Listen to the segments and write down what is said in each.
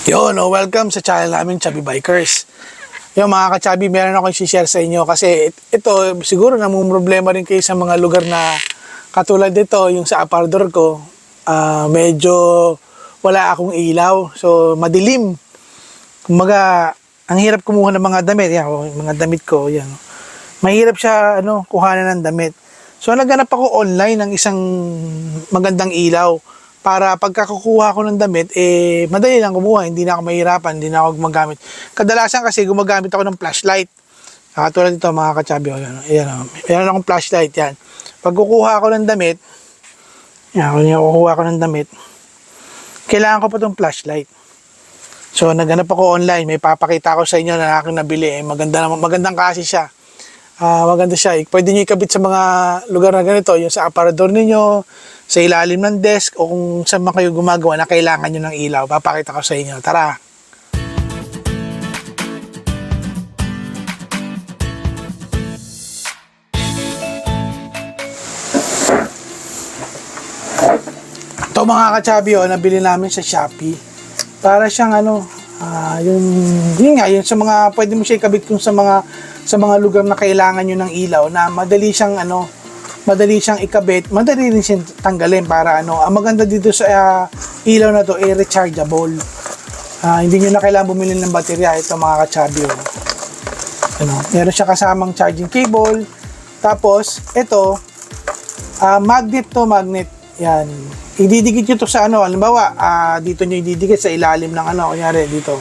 Yo, no, welcome sa channel namin, Chubby Bikers. Yo, mga ka-chubby, meron akong i-share sa inyo kasi ito, siguro namumroblema rin kayo sa mga lugar na katulad dito, yung sa aparador ko, medyo wala akong ilaw. So, madilim. Kumbaga, ang hirap kumuha ng mga damit. Yan, mga damit ko, yan. Mahirap siya, kuhanan ng damit. So, naghanap ako online ng isang magandang ilaw para pagkakukuha ko ng damit, madali lang kumuha, hindi na ako mahirapan, hindi na ako gumagamit. Kadalasan kasi gumagamit ako ng flashlight. Tulad dito mga ka-chubby, meron akong flashlight yan. Pag kukuha ako ng damit, kailangan ko pa itong flashlight. So, naghanap ako online, may papakita ko sa inyo na aking nabili. Magandang kasi siya. Maganda siya. Pwede nyo ikabit sa mga lugar na ganito, yung sa aparador ninyo, sa ilalim ng desk, o kung saan man kayo gumagawa na kailangan nyo ng ilaw. Papakita ko sa inyo. Tara! Ito mga ka-chubby, nabili namin sa Shopee. Para siyang yung sa mga, pwede mo siya ikabit kung sa mga lugar na kailangan nyo ng ilaw na madali siyang ikabit, madali rin siyang tanggalin para ang maganda dito sa ilaw na to ay rechargeable. Hindi nyo na kailangan bumili ng baterya. Ito mga ka-chubby, meron siya kasamang charging cable. Tapos ito, magnet. Yan, ididikit nyo to sa halimbawa, dito nyo ididikit sa ilalim ng kunyari dito.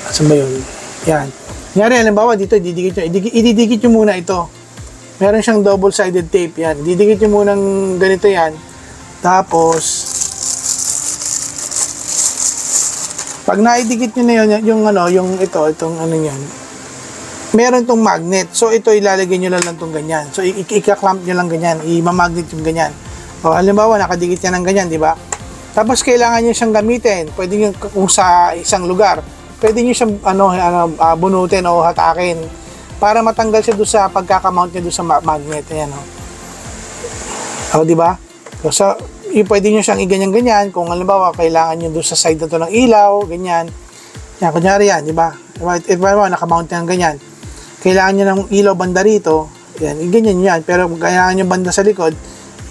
Saan ba yun? Yan. Kunyari, halimbawa dito, ididikit nyo muna ito. Meron siyang double-sided tape, yan. Ididikit nyo muna ng ganito yan. Tapos, pag naidikit nyo na yun, itong yan. Meron tong magnet. So, ito ilalagay nyo lang itong ganyan. So, ika-clamp nyo lang ganyan. I-magnet yung ganyan. O, halimbawa, nakadikit yan ng ganyan, di ba? Tapos, kailangan nyo siyang gamitin. Pwede nyo, kung sa isang lugar, pwede nyo siyang, bunutin o hatakin para matanggal siya doon sa pagkakamount niya doon sa magnet. Ayan, di ba? So, pwede nyo siyang iganyan-ganyan. Kung halimbawa, kailangan nyo doon sa side na to ng ilaw, ganyan. Yan, kunyari yan, di ba? Halimbawa, nakamount yan ganyan. Kailangan nyo ng ilaw banda rito. Yan, ganyan yan. Pero kung kailangan nyo banda sa likod,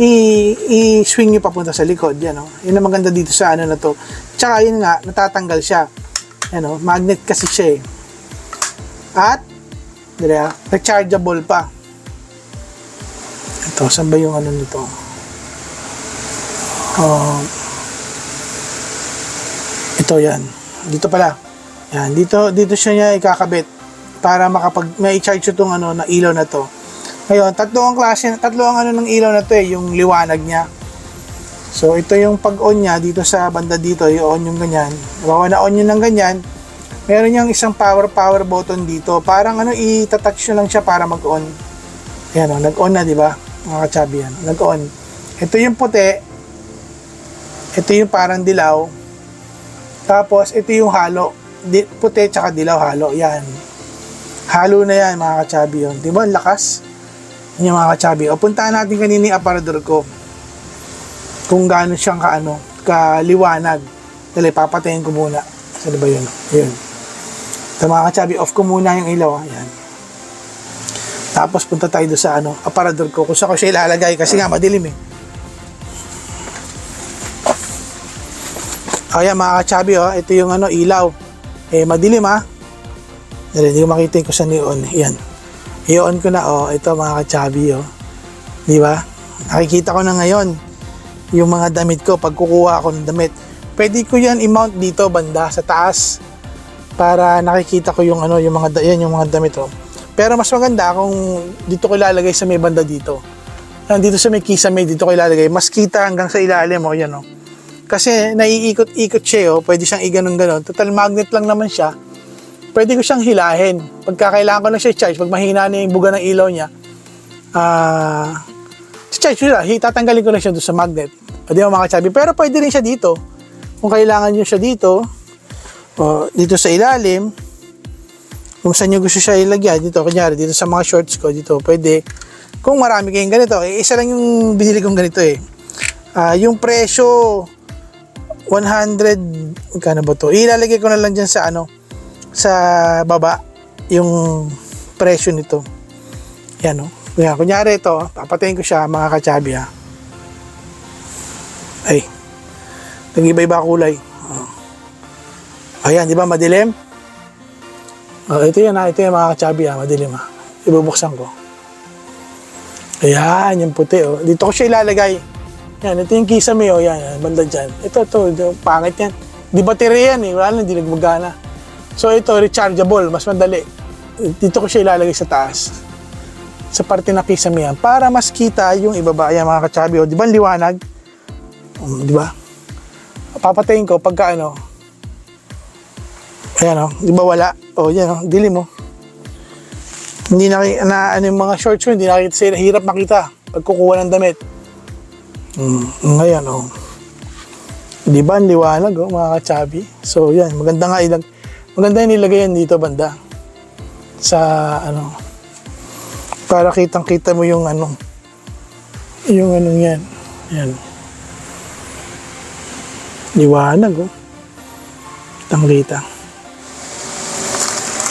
i-swing nyo papunta sa likod. Yan, yun ang maganda dito sa na to. Tsaka yun nga, natatanggal siya. Yan, magnet kasi siya eh. At, rechargeable pa. Ito, saan ba yung nito? Ito yan. Dito pala. Yan, dito siya niya ikakabit para may i-charge itong na ilaw na to. Ngayon, tatlo ang ng ilaw na to yung liwanag niya. So, ito yung pag-on niya dito sa banda dito, i-on yung ganyan. Bawa na on yun ng ganyan, meron niyang isang power button dito. Parang i-touch nyo lang siya para mag-on. Ayan nag-on na, di ba? Mga ka-chubby yan. Nag-on. Ito yung puti. Ito yung parang dilaw. Tapos, ito yung halo. Puti tsaka dilaw halo. Yan. Halo na yan, mga ka-chubby yun. Di ba? Lakas. Yan yung mga ka-chubby. O, puntahan natin kanina yung aparador ko. Kung gaano siyang kaliwanag. Dali, papatayin ko muna. Saan ba yun? Yun. Ito mga ka-chubby, off ko muna yung ilaw. Ayan. Tapos punta tayo doon sa aparador ko. Kung saan ko siya ilalagay kasi nga madilim eh. Ayan mga ka-chubby, ito yung ilaw. Madilim Dali, hindi ko makita ko saan i-on. Ayan. I-on ko na ito mga ka-chubby Di ba? Nakikita ko na ngayon yung mga damit ko pag kukuha ako ng damit. Pwede ko yan i-mount dito banda sa taas para nakikita ko yung mga damit Pero mas maganda kung dito ko ilalagay sa may banda dito. Dito sa may kisame dito ko ilalagay. Mas kita hanggang sa ilalim yan Kasi naiikot-ikot siya pwede siyang iganon-ganon. Total magnet lang naman siya. Pwede ko siyang hilahin. Pagka kailangan ko lang siya charge, pag mahina na yung buga ng ilaw niya, charge siya. Tatanggalin ko lang siya doon sa magnet. Di ba mga ka-chubby? Pero pwede rin siya dito. Kung kailangan nyo siya dito, dito sa ilalim, kung saan nyo gusto siya ilagyan, dito, kunyari, dito sa mga shorts ko, dito, pwede. Kung marami kayong ganito, isa lang yung binili kong ganito Yung presyo, 100, magkano ba to? Ilalagay ko na lang dyan sa ano, sa baba, yung presyo nito. Yan, no? Yan, kunyari ito, papatayin ko siya, mga kachabi, ha. Ay, nag-iba-iba kulay. Oh. Ayan, di ba, madilim? Oh, ito yan, ha. Ito yan, mga kachabi, ha. Madilim, ha. Ibubuksan ko. Ayan, yung puti, oh. Dito ko siya ilalagay. Yan, ito yung kisame, oh. Yan, banda dyan. Ito, pangit yan. Di baterya yan, eh. Wala lang, di nagmagana. So, ito, rechargeable. Mas madali. Dito ko siya ilalagay sa taas. Sa parte na kisame yan. Para mas kita yung ibaba. Ayan, mga kachabi, oh. Di ba, liwanag? Di ba? Papatayin ko pagka ano. Ayan, oh. Di ba wala? Oh, yan, oh. Dilim, oh. Hindi ano yung mga shorts ko, hindi nakikita sila. Hirap makita pag kukuha ng damit. Ngayon, oh. Di ba, ang liwanag, oh, mga kachabi? So, yan. Maganda nga maganda yung nilagay yan dito, banda. Sa, ano, para kitang-kita mo yung, ano, yung anong yan. Yan. Liwanag, oh. Kitang-kita.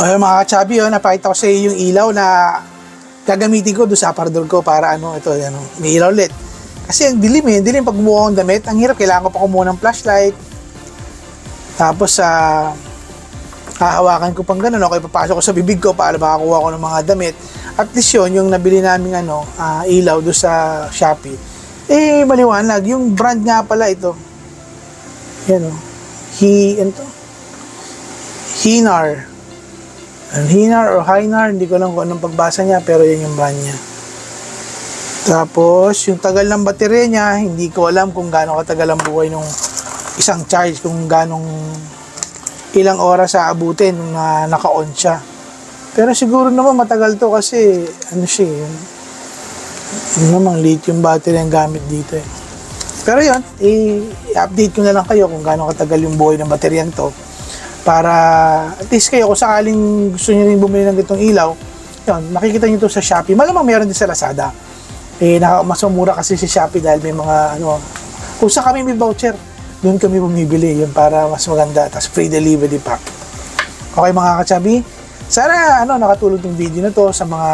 Ay, mga kachabi, oh, napakita ko sa iyo yung ilaw na gagamitin ko doon sa aparador ko para ano, ito, ano, may ilaw ulit. Kasi ang dilim, eh. Dilim pag bumuha akong damit. Ang hirap, kailangan ko pa kumuha ng flashlight. Tapos, hahawakan ko pang gano'n. Okay, papasok ko sa bibig ko para makakuha ko ng mga damit. At least yun, yung nabili namin ano, ilaw doon sa Shopee. Eh, maliwanag. Yung brand nga pala ito. Yan, oh. Hinar. Hinar or Hinar, hindi ko lang kung anong pagbasa niya, pero yan yung brand niya. Tapos, yung tagal ng baterya niya, hindi ko alam kung gaano katagal ang buhay ng isang charge, kung ilang oras aabutin na naka-on siya. Pero siguro naman matagal to kasi, ano siya, namang lithium battery ang gamit dito, eh. Pero yun, i-update ko na lang kayo kung gaano katagal yung buhay ng bateryan to. Para at least kayo, kung sakaling gusto nyo rin bumili ng itong ilaw, yun, makikita nyo ito sa Shopee. Malamang meron din sa Lazada. Mas mura kasi si Shopee dahil may mga, ano, kung sa kami may voucher, doon kami bumibili. Yun para mas maganda. Tapos free delivery pack. Okay, mga kachabi? Sana, nakatulong tong video na to sa mga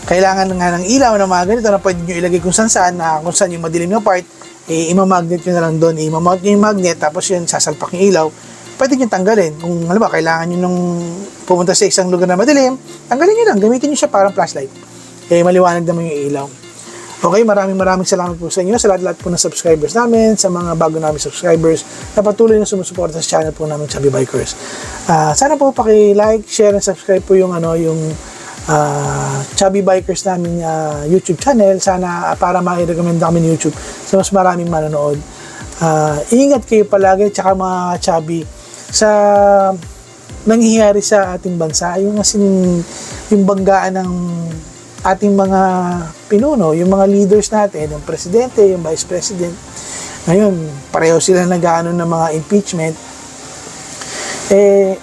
kailangan nga ng ilaw na mga ganito na pwede nyo ilagay kung saan na kung saan yung madilim na part, imamagnet nyo na lang doon. Imamount nyo yung magnet, tapos yun, sasalpak yung ilaw. Pwede nyo tanggalin. Kung alam ba, kailangan nyo nung pumunta sa isang lugar na madilim, tanggalin nyo lang. Gamitin nyo siya parang flashlight. Maliwanag naman yung ilaw. Okay, maraming salamat po sa inyo, sa lahat po ng subscribers namin, sa mga bago namin subscribers na patuloy na sumusuporta sa channel po namin, Chubby Bikers. Sana po paki-like, share, and subscribe po yung Chubby Bikers namin YouTube channel. Sana para ma-recommend kami ng YouTube sa mas maraming manonood. Ingat kayo palagi, tsaka mga chubby, sa nangyayari sa ating bansa, yung banggaan ng ating mga pinuno, yung mga leaders natin, yung presidente, yung vice president. Ngayon, pareho sila nag-aano ng mga impeachment.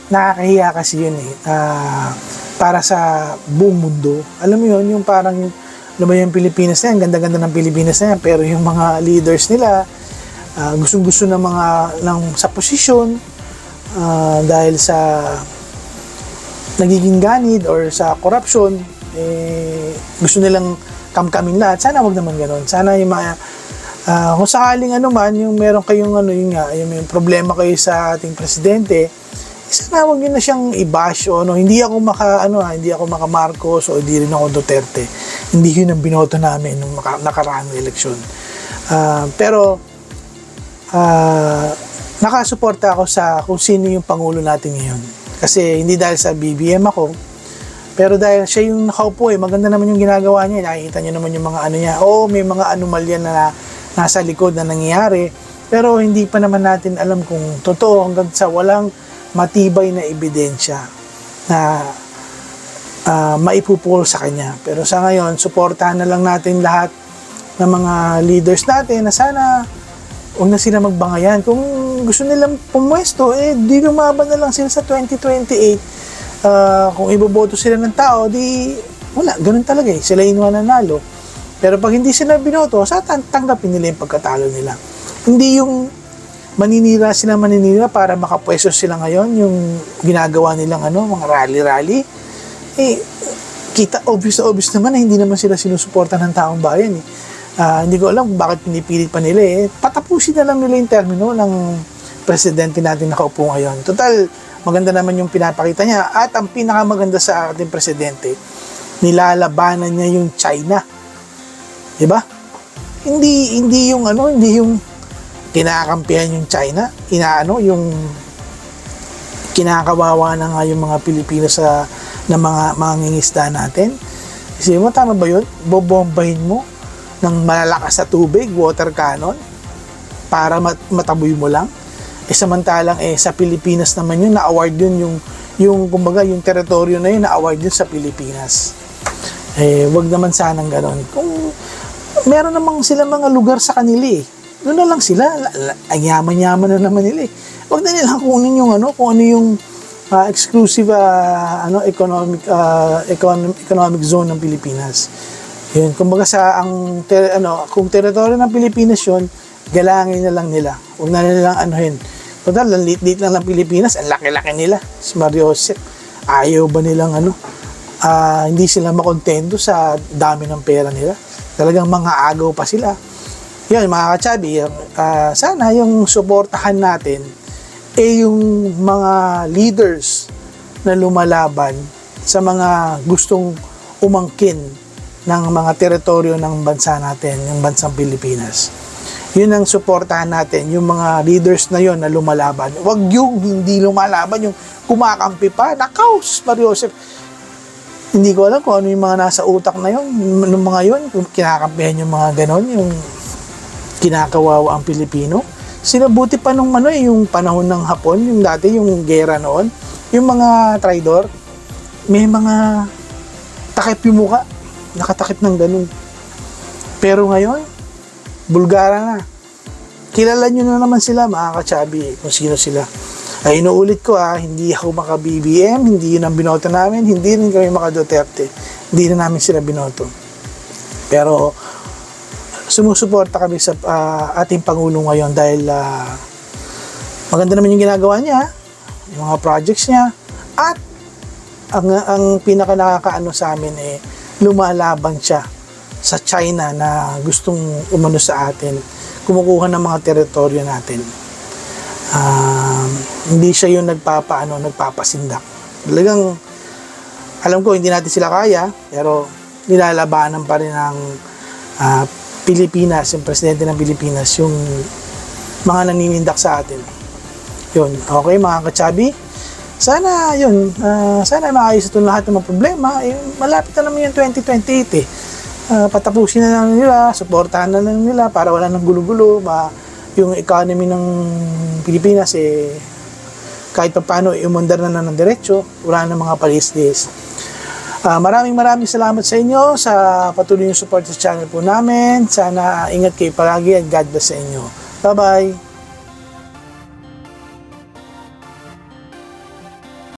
Nakakahiya kasi yun, para sa buong mundo. Alam mo yun, yung parang yung Pilipinas na yan, ganda-ganda ng Pilipinas na yan, pero yung mga leaders nila, gustong-gusto ng sa posisyon, dahil sa nagiging ganid or sa corruption, gusto nilang kamkamin lahat. Sana wag naman ganoon. Sana yung kung sakaling yung meron kayong yung problema kayo sa ating presidente, sana wag niyo na siyang i-bash o hindi ako maka Marcos o hindi rin ako Duterte. Hindi yun ang binoto namin nung nakaraang eleksyon. Pero nakasuporta ako sa kung sino yung pangulo natin ngayon. Kasi hindi dahil sa BBM ako, pero dahil siya yung nakaupo, maganda naman yung ginagawa niya. Nakikita niyo naman yung mga niya. Oo, may mga anomalya na nasa likod na nangyayari, pero hindi pa naman natin alam kung totoo hanggang sa walang matibay na ebidensya na maipupul sa kanya. Pero sa ngayon, suportahan na lang natin lahat ng mga leaders natin na sana huwag na sila magbangayan. Kung gusto nilang pumwesto, di lumaban na lang sila sa 2028. Kung iboboto sila ng tao, di wala, ganun talaga sila yung nanalo. Pero pag hindi sila binoto, tanggapin nila yung pagkatalo nila. Hindi yung maninira para makapwesto sila ngayon, yung ginagawa nilang mga rally-rally. Kita, obvious naman na hindi naman sila sinusuporta ng taong bayan eh. Hindi ko alam bakit pinipilit pa nila eh. Patapusin na lang nila yung termino ng presidente natin nakaupo ngayon. Total, maganda naman yung pinapakita niya. At ang pinakamaganda sa ating presidente, nilalabanan niya yung China. Diba? Hindi yung kinakampihan yung China, yung kinakawawa na nga yung mga Pilipino na mga mangingisda natin. Kasi mo, tama ba yun? Bobombahin mo ng malalakas sa tubig, water cannon, para mataboy mo lang. Samantalang sa Pilipinas naman yun, na-award yun kumbaga, yung teritoryo na yun, na-award yun sa Pilipinas. Wag naman sanang ganon. Kung meron namang sila mga lugar sa kanila doon na lang sila, ang yaman-yaman na naman nila Wag na nilang kunin yung kung ano yung exclusive economic zone ng Pilipinas. Yun, kumbaga kung teritoryo ng Pilipinas yun, galangin na lang nila. Huwag na nilang anuhin. Total, ang liit-liit lang ng Pilipinas, ang laki-laki nila. Si Mario Josep, ayaw ba nilang hindi sila makontento sa dami ng pera nila. Talagang mga agaw pa sila. Yun, mga kachabi, sana yung suportahan natin yung mga leaders na lumalaban sa mga gustong umangkin ng mga teritoryo ng bansa natin, yung bansang Pilipinas. Yun ang suportahan natin, yung mga leaders na yun na lumalaban. Huwag yung hindi lumalaban, yung kumakampi pa. Nakaw, Mario Josep. Hindi ko alam kung ano yung mga nasa utak na yun. Yung mga yun, kinakampihan yung mga ganon, yung kinakawawa ang Pilipino. Sinabuti pa nung yung panahon ng Hapon, yung dati, yung gera noon, yung mga traidor, may mga takip yung muka, nakatakip ng ganun. Pero ngayon, bulgara na. Kilala nyo na naman sila, mga kachabi, kung sino sila. Inuulit ko hindi ako maka-BBM, hindi yun ang binoto namin, hindi rin kami maka-Duterte. Hindi na namin sila binoto. Pero, sumusuporta kami sa ating Pangulo ngayon dahil maganda naman yung ginagawa niya, yung mga projects niya, at ang pinaka nakakaano sa amin lumalaban siya sa China na gustong umano sa atin, kumukuha ng mga teritoryo natin. Hindi siya yung nagpapasindak. Talagang alam ko hindi natin sila kaya, pero nilalabanan pa rin ng Pilipinas, yung presidente ng Pilipinas, yung mga naninindak sa atin. Yun, okay mga kachabi. Sana sana maayos itong lahat ng mga problema. Malapit na naman yung 2028 patapusin na lang nila, suportahan na lang nila para wala nang gulo-gulo. Yung economy ng Pilipinas kahit pa paano umandar na ng diretso, wala na mga palis-lis. Maraming salamat sa inyo sa patuloy yung support sa channel po namin. Sana ingat kayo palagi at God bless sa inyo. Bye-bye!